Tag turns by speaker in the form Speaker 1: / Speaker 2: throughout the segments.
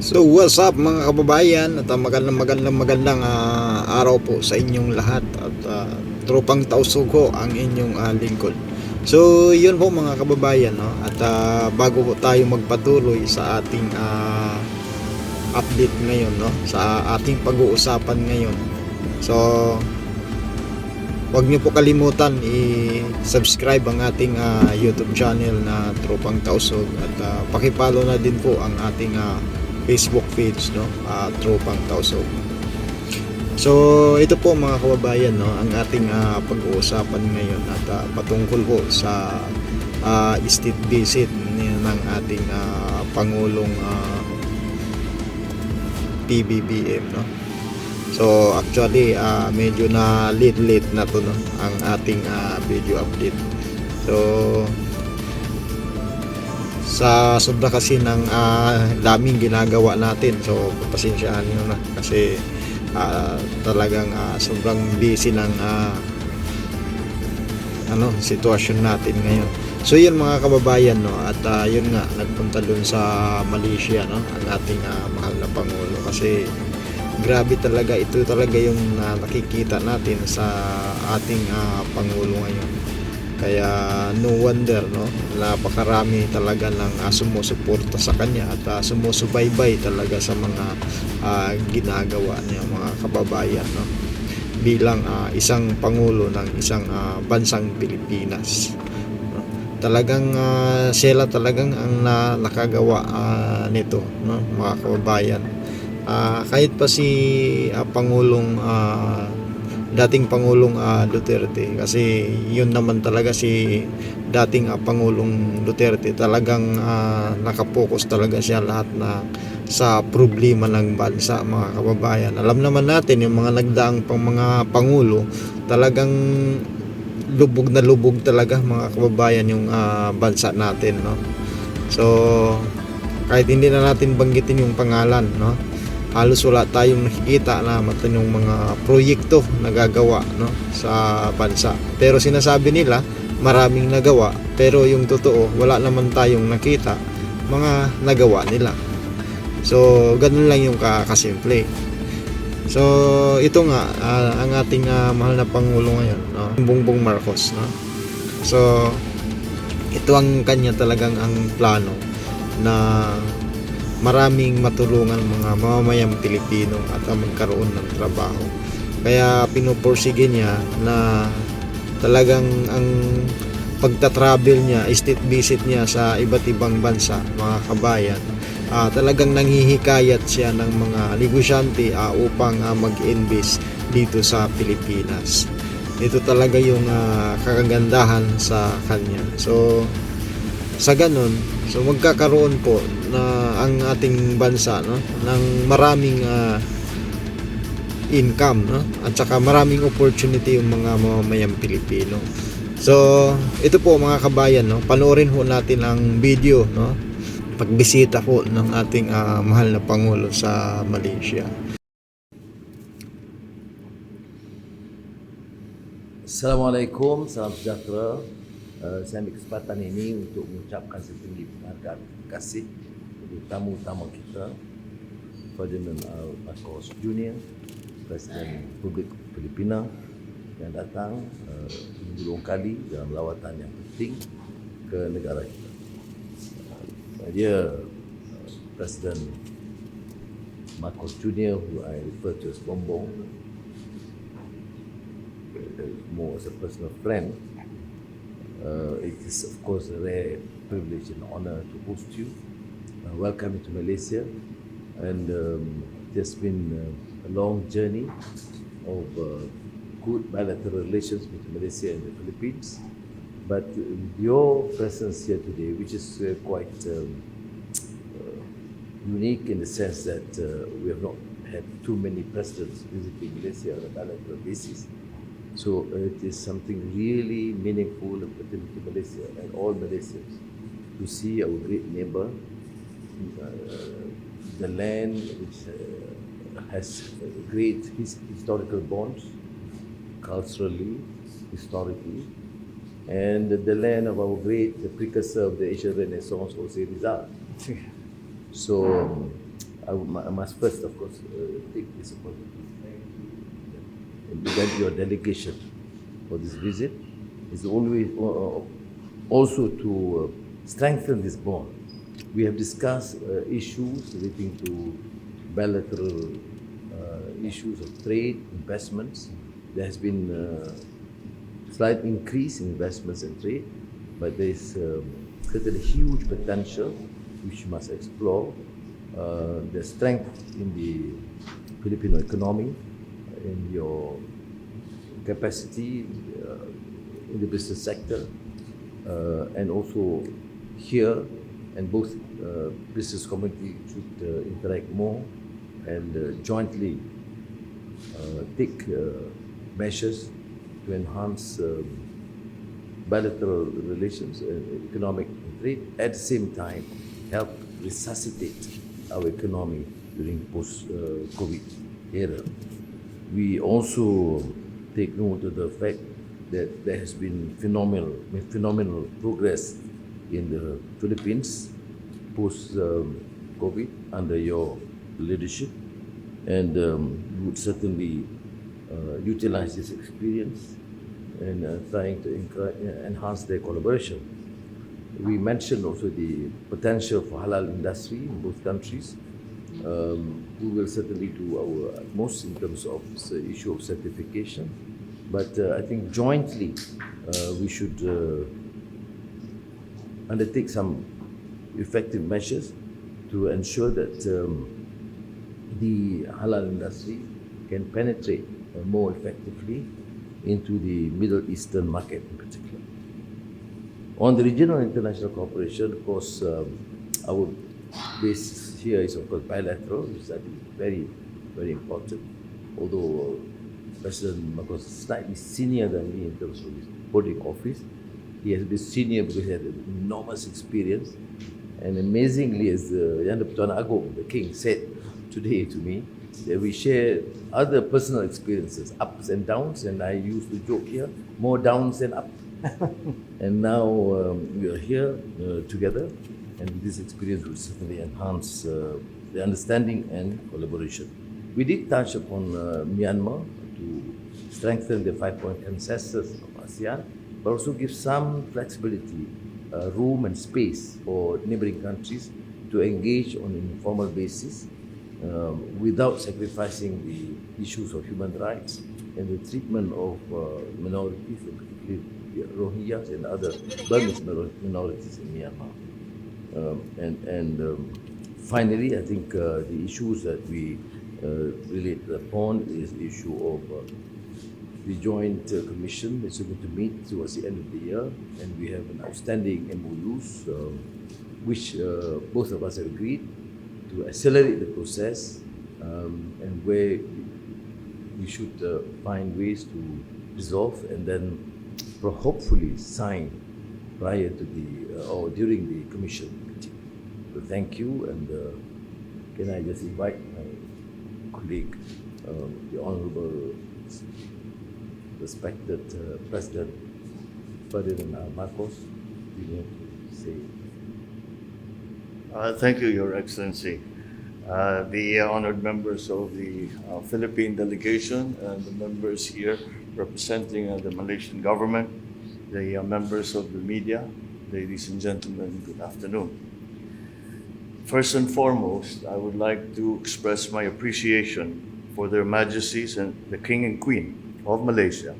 Speaker 1: So what's up mga kababayan at magandang araw po sa inyong lahat at tropang tausugo ang inyong lingkod. So yun po mga kababayan, no? At bago po tayo magpatuloy sa ating update ngayon, no? Sa ating pag-uusapan ngayon. So huwag niyo po kalimutan i-subscribe ang ating YouTube channel na Tropang Tausog at paki-follow na din po ang ating Facebook page, no? Tropang Tausog. So ito po mga kababayan, no, ang ating pag-uusapan ngayon at patungkol po sa state visit ng ating Pangulong Pbbm, no. So actually medyo na late na to, no, ang ating video update. So sa sobra kasi ng daming ginagawa natin, so pasensyaan nyo na kasi talagang sobrang busy ng sitwasyon natin ngayon. So yun mga kababayan, no, at yun nga nagpunta dun sa Malaysia, no, ang ating mahal na Pangulo kasi grabe talaga, ito talaga yung nakikita natin sa ating Pangulo ngayon. Kaya no wonder, no, napakarami talaga ng sumusuporta sa kanya at sumusubaybay talaga sa mga ginagawa niya mga kababayan, no, bilang isang Pangulo ng isang bansang Pilipinas, no. Talagang sila talagang ang nakagawa nito, no, mga kababayan. Kahit pa si Pangulong dating Pangulong Duterte, kasi yun naman talaga si dating Pangulong Duterte, talagang nakapokus talaga siya lahat na sa problema ng bansa mga kababayan. Alam naman natin yung mga nagdaang pang mga pangulo, talagang lubog na lubog talaga mga kababayan yung bansa natin, no. So kahit hindi na natin banggitin yung pangalan, no, halos wala tayong nakikita na matinong mga proyekto na gagawa, no, sa bansa. Pero sinasabi nila maraming nagawa, pero yung totoo wala naman tayong nakita mga nagawa nila. So ganun lang yung kasimple. So ito nga ang ating mahal na Pangulo ngayon, no, Bongbong Marcos, no. So ito ang kanya talagang ang plano na maraming matulungan mga mamamayang Pilipino at magkaroon ng trabaho. Kaya pinupursige niya na talagang ang pagta-travel niya, state visit niya sa iba't ibang bansa mga kabayan, talagang nanghihikayat siya ng mga negosyante upang mag-invest dito sa Pilipinas. Ito talaga yung kagandahan sa kanya. So sa ganun, so magkakaroon po na ang ating bansa, no, ng maraming income, no, at saka maraming opportunity yung mga mamamayang Pilipino. So ito po mga kabayan, no, panoorin ho natin ang video, no, pagbisita po ng ating mahal na Pangulo sa Malaysia.
Speaker 2: Assalamualaikum, salam sejahtera. Saya ambil kesempatan ini untuk mengucapkan setinggi penghargaan terima kasih kepada tamu-tamu kita, Ferdinand Marcos Jr., Presiden Republik Filipina yang datang berulang kali dalam lawatan yang penting ke negara kita. Dia Presiden Marcos Jr., who I refer to as Bongbong, more as a personal friend. It is of course a rare privilege and honor to host you. Welcome to Malaysia, and it has been a long journey of good bilateral relations between Malaysia and the Philippines. But your presence here today, which is quite unique in the sense that we have not had too many presidents visiting Malaysia on a bilateral basis. So it is something really meaningful and pertinent to Malaysia and all Malaysians to see our great neighbor, the land which has great historical bonds, culturally, historically, and the land of our great precursor of the Asian Renaissance, Seri. So I must first, of course, take this opportunity and present your delegation for this visit. Is always also to strengthen this bond. We have discussed issues relating to bilateral issues of trade, investments. There has been slight increase in investments and trade, but there is certainly huge potential which we must explore. The strength in the Filipino economy, in your capacity in the business sector, and also here, and both business community should interact more and jointly take measures to enhance bilateral relations, economic trade, at the same time help resuscitate our economy during post-COVID era. We also take note of the fact that there has been phenomenal progress in the Philippines post-COVID under your leadership, and we would certainly utilize this experience in trying to enhance their collaboration. We mentioned also the potential for halal industry in both countries. We will certainly do our utmost in terms of the issue of certification, but I think jointly we should undertake some effective measures to ensure that the halal industry can penetrate more effectively into the Middle Eastern market in particular. On the regional and international cooperation, of course, our base here is of course bilateral, which I think is very, very important. Although President Marcos is slightly senior than me in terms of his holding office, he has been senior because he had enormous experience. And amazingly, as the Yang Pertuan Agong, the king, said today to me, that we share other personal experiences, ups and downs, and I used to joke here, more downs than up. And now we are here together, and this experience will certainly enhance the understanding and collaboration. We did touch upon Myanmar to strengthen the 5-point consensus of ASEAN, but also give some flexibility, room and space for neighboring countries to engage on an informal basis without sacrificing the issues of human rights and the treatment of minorities, particularly Rohingyas and other Burmese minorities in Myanmar. Finally, I think the issues that we relate upon is the issue of the Joint Commission that's going to meet towards the end of the year, and we have an outstanding MOUs, which both of us have agreed to accelerate the process, and where we should find ways to resolve and then hopefully sign prior to the or during the commission meeting. So thank you, and can I just invite my colleague, the Honorable respected President Ferdinand Marcos, you want to say?
Speaker 3: Thank you, Your Excellency. The honored members of the Philippine delegation and the members here representing the Malaysian government, the members of the media, ladies and gentlemen, good afternoon. First and foremost, I would like to express my appreciation for Their Majesties and the King and Queen of Malaysia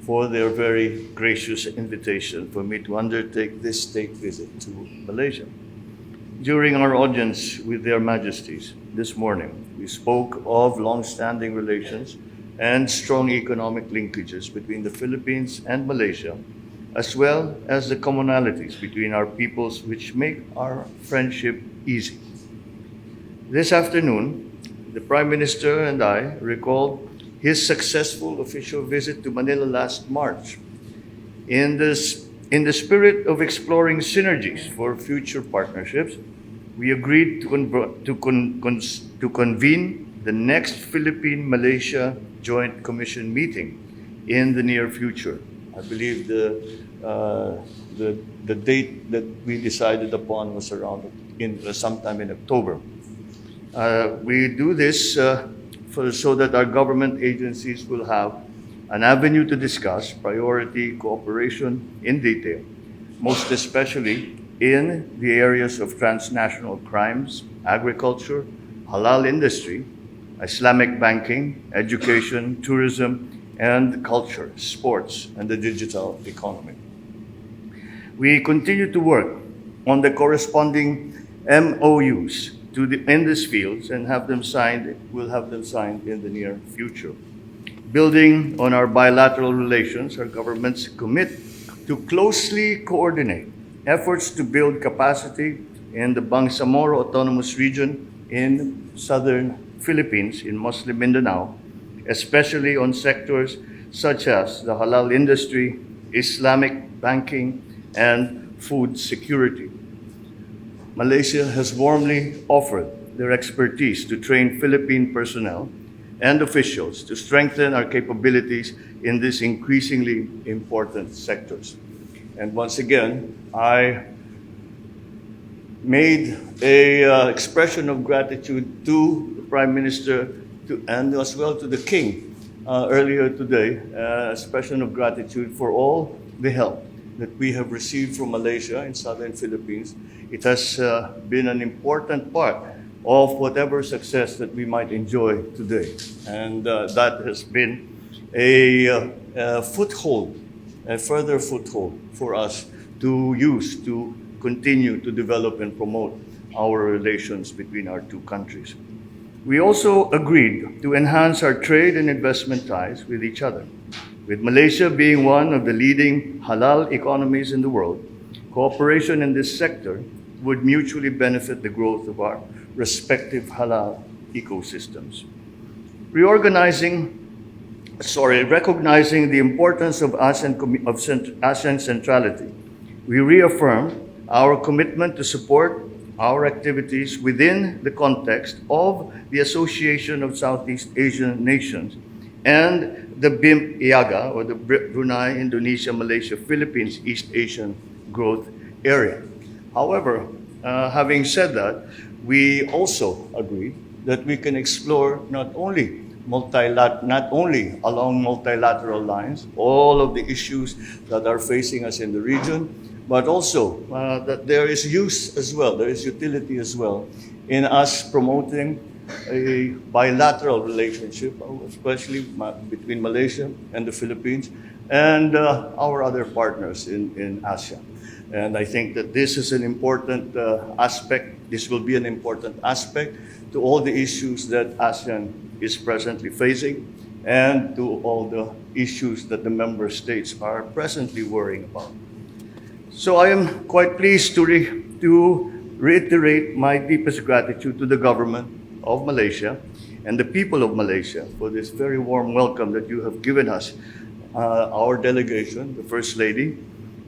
Speaker 3: for their very gracious invitation for me to undertake this state visit to Malaysia. During our audience with Their Majesties this morning, we spoke of long-standing relations and strong economic linkages between the Philippines and Malaysia, as well as the commonalities between our peoples which make our friendship easy. This afternoon, the Prime Minister and I recalled his successful official visit to Manila last March. In the spirit of exploring synergies for future partnerships, we agreed to convene the next Philippine-Malaysia Joint Commission meeting in the near future. I believe the date that we decided upon was around sometime in October. We do this so that our government agencies will have an avenue to discuss priority cooperation in detail, most especially in the areas of transnational crimes, agriculture, halal industry, Islamic banking, education, tourism, and culture, sports, and the digital economy. We continue to work on the corresponding MOUs in these fields and we'll have them signed in the near future. Building on our bilateral relations, our governments commit to closely coordinate efforts to build capacity in the Bangsamoro Autonomous Region in southern Philippines, in Muslim Mindanao, especially on sectors such as the halal industry, Islamic banking, and food security. Malaysia has warmly offered their expertise to train Philippine personnel and officials to strengthen our capabilities in these increasingly important sectors. And once again, I made an expression of gratitude to the Prime Minister and as well to the King earlier today, expression of gratitude for all the help that we have received from Malaysia in southern Philippines. It has been an important part of whatever success that we might enjoy today. And that has been a foothold, a further foothold for us to use to continue to develop and promote our relations between our two countries. We also agreed to enhance our trade and investment ties with each other. With Malaysia being one of the leading halal economies in the world, cooperation in this sector would mutually benefit the growth of our respective halal ecosystems. Recognizing the importance of ASEAN centrality, we reaffirm our commitment to support our activities within the context of the Association of Southeast Asian Nations and the BIM-IAGA, or the Brunei, Indonesia, Malaysia, Philippines, East Asian Growth Area. However, having said that, we also agree that we can explore not only along multilateral lines, all of the issues that are facing us in the region, but also that there is utility as well in us promoting a bilateral relationship, especially between Malaysia and the Philippines and our other partners in ASEAN. And I think that this is an important aspect. This will be an important aspect to all the issues that ASEAN is presently facing and to all the issues that the member states are presently worrying about. So I am quite pleased to reiterate my deepest gratitude to the government of Malaysia and the people of Malaysia for this very warm welcome that you have given us, our delegation, the First Lady.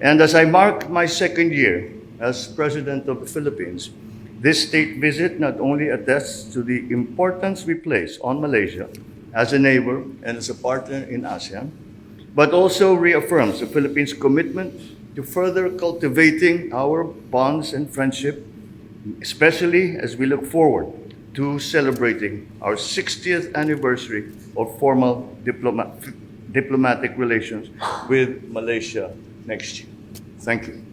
Speaker 3: And as I mark my second year as President of the Philippines, this state visit not only attests to the importance we place on Malaysia as a neighbor and as a partner in ASEAN, but also reaffirms the Philippines' commitment to further cultivating our bonds and friendship, especially as we look forward to celebrating our 60th anniversary of formal diplomatic relations with Malaysia next year. Thank you.